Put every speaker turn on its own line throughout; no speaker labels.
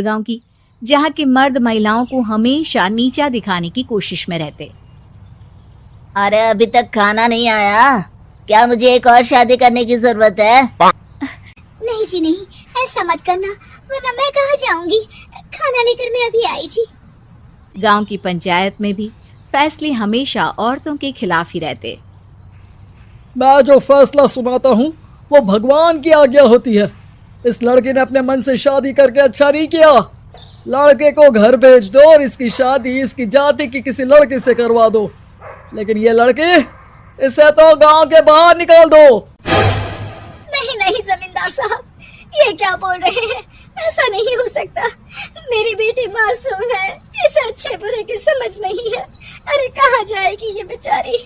गांव की, जहाँ के मर्द महिलाओं को हमेशा नीचा दिखाने की कोशिश में रहते।
अरे अभी तक खाना नहीं आया, क्या मुझे एक और शादी करने की जरूरत है?
नहीं जी नहीं, ऐसा मत करना, वरना मैं कहाँ जाऊंगी। खाना लेकर मैं अभी आई जी।
गांव की पंचायत में भी फैसले हमेशा औरतों के खिलाफ ही रहते।
मैं जो फैसला सुनाता हूँ वो भगवान की आज्ञा होती है। इस लड़के ने अपने मन से शादी करके अच्छा नहीं किया। लड़के को घर भेज दो और इसकी शादी इसकी जाति की किसी लड़के से करवा दो, लेकिन ये लड़के, इसे तो गांव के बाहर निकाल दो।
नहीं नहीं जमींदार साहब, ये क्या बोल रहे हैं? ऐसा नहीं हो सकता। मेरी बेटी मासूम है, इसे अच्छे बुरे की समझ नहीं है। अरे कहाँ जाएगी ये बेचारी?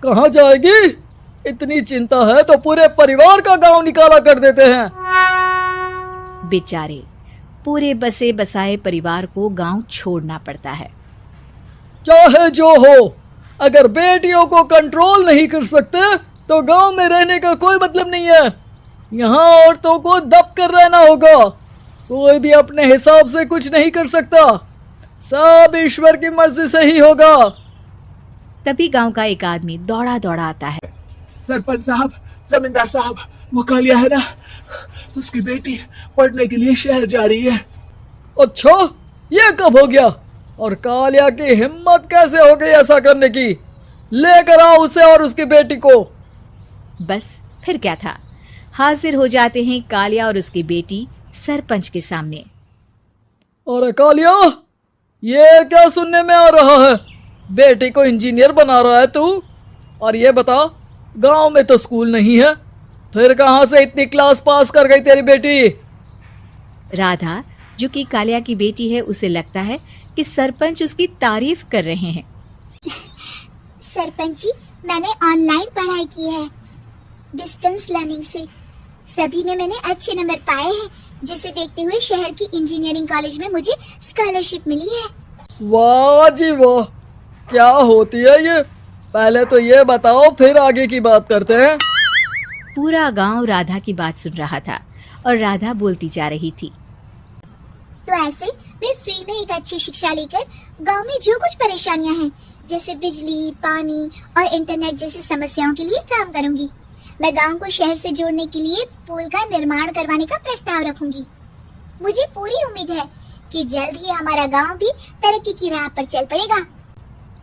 कहाँ जाएगी? इतनी चिंता है तो पूरे परिवार का गांव निकाला कर देते हैं।
बेचारे पूरे बसे बसाए परिवार को गांव छोड़ना पड़ता है।
चाहे जो हो, अगर बेटियों को कंट्रोल नहीं कर सकते तो गांव में रहने का कोई मतलब नहीं है। यहाँ औरतों को दब कर रहना होगा। कोई भी अपने हिसाब से कुछ नहीं कर सकता, सब ईश्वर की मर्जी से ही होगा।
तभी गांव का एक आदमी दौड़ा दौड़ा आता है।
सरपंच साहब, जमींदार साहब, वो कालिया है ना, उसकी बेटी पढ़ने के लिए शहर जा रही है।
अच्छा, ये कब हो गया? और कालिया की हिम्मत कैसे हो गई ऐसा करने की? लेकर आओ उसे और उसकी बेटी को।
बस फिर क्या था, हाजिर हो जाते हैं कालिया और उसकी बेटी सरपंच के सामने।
अरे कालिया, ये क्या सुनने में आ रहा है? बेटी को इंजीनियर बना रहा है तू? और ये बता, गांव में तो स्कूल नहीं है, फिर कहां से इतनी क्लास पास कर गई तेरी बेटी?
राधा, जो कि कालिया की बेटी है, उसे लगता है कि सरपंच उसकी तारीफ कर रहे हैं।
सरपंच जी, मैंने ऑनलाइन पढ़ाई की है, डिस्टेंस लर्निंग से। सभी में मैंने अच्छे नंबर पाए हैं, जिसे देखते हुए शहर की इंजीनियरिंग कॉलेज में मुझे स्कॉलरशिप मिली है।
वाह जी वाह, क्या होती है ये? पहले तो ये बताओ, फिर आगे की बात करते हैं।
पूरा गांव राधा की बात सुन रहा था और राधा बोलती जा रही थी।
तो ऐसे मैं फ्री में एक अच्छी शिक्षा लेकर गांव में जो कुछ परेशानियां हैं, जैसे बिजली, पानी और इंटरनेट जैसी समस्याओं के लिए काम करूंगी। मैं गांव को शहर से जोड़ने के लिए पुल का निर्माण करवाने का प्रस्ताव रखूंगी। मुझे पूरी उम्मीद है कि जल्द ही हमारा गांव भी तरक्की की राह पर चल पड़ेगा।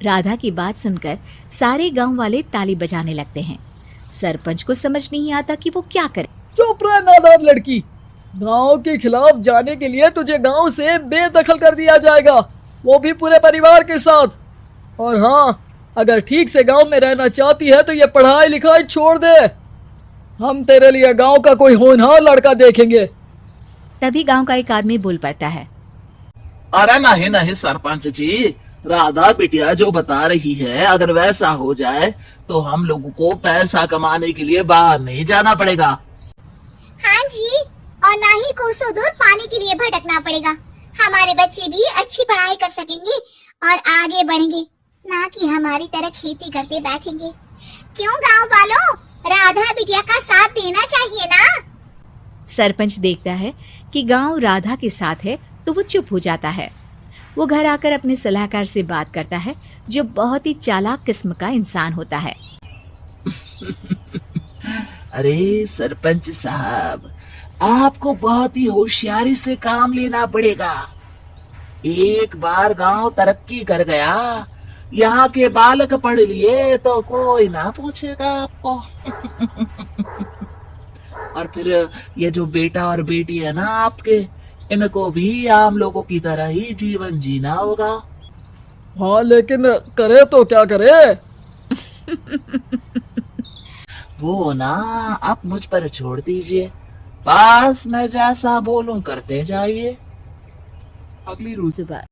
राधा की बात सुनकर सारे गांव वाले ताली बजाने लगते हैं। सरपंच को समझ नहीं आता कि वो क्या करे।
चुप रह नादान लड़की, गांव के खिलाफ जाने के लिए तुझे गांव से बेदखल कर दिया जाएगा, वो भी पूरे परिवार के साथ। और हाँ, अगर ठीक से गांव में रहना चाहती है तो ये पढ़ाई लिखाई छोड़ दे। हम तेरे लिए गांव का कोई होनहार लड़का देखेंगे।
तभी गांव का एक आदमी बोल पड़ता है।
अरे नहीं नहीं सरपंच जी, राधा बिटिया जो बता रही है, अगर वैसा हो जाए तो हम लोगों को पैसा कमाने के लिए बाहर नहीं जाना पड़ेगा।
हाँ जी, और ना ही कोसों दूर पानी के लिए भटकना पड़ेगा। हमारे बच्चे भी अच्छी पढ़ाई कर सकेंगे और आगे बढ़ेंगे, ना कि हमारी तरह खेती करते बैठेंगे। क्यों गांव वालों, राधा बिटिया का साथ देना चाहिए ना।
सरपंच देखता है कि गांव राधा के साथ है तो वो चुप हो जाता है। वो घर आकर अपने सलाहकार से बात करता है, जो बहुत ही चालाक किस्म का इंसान होता है।
अरे सरपंच साहब, आपको बहुत ही होशियारी से काम लेना पड़ेगा। एक बार गांव तरक्की कर गया, यहाँ के बालक पढ़ लिए तो कोई ना पूछेगा आपको। और फिर ये जो बेटा और बेटी है ना आपके, इनको भी आम लोगों की तरह ही जीवन जीना होगा।
हाँ, लेकिन करे तो क्या करे?
वो ना आप मुझ पर छोड़ दीजिए, बस मैं जैसा बोलूं करते जाइए।
सुबह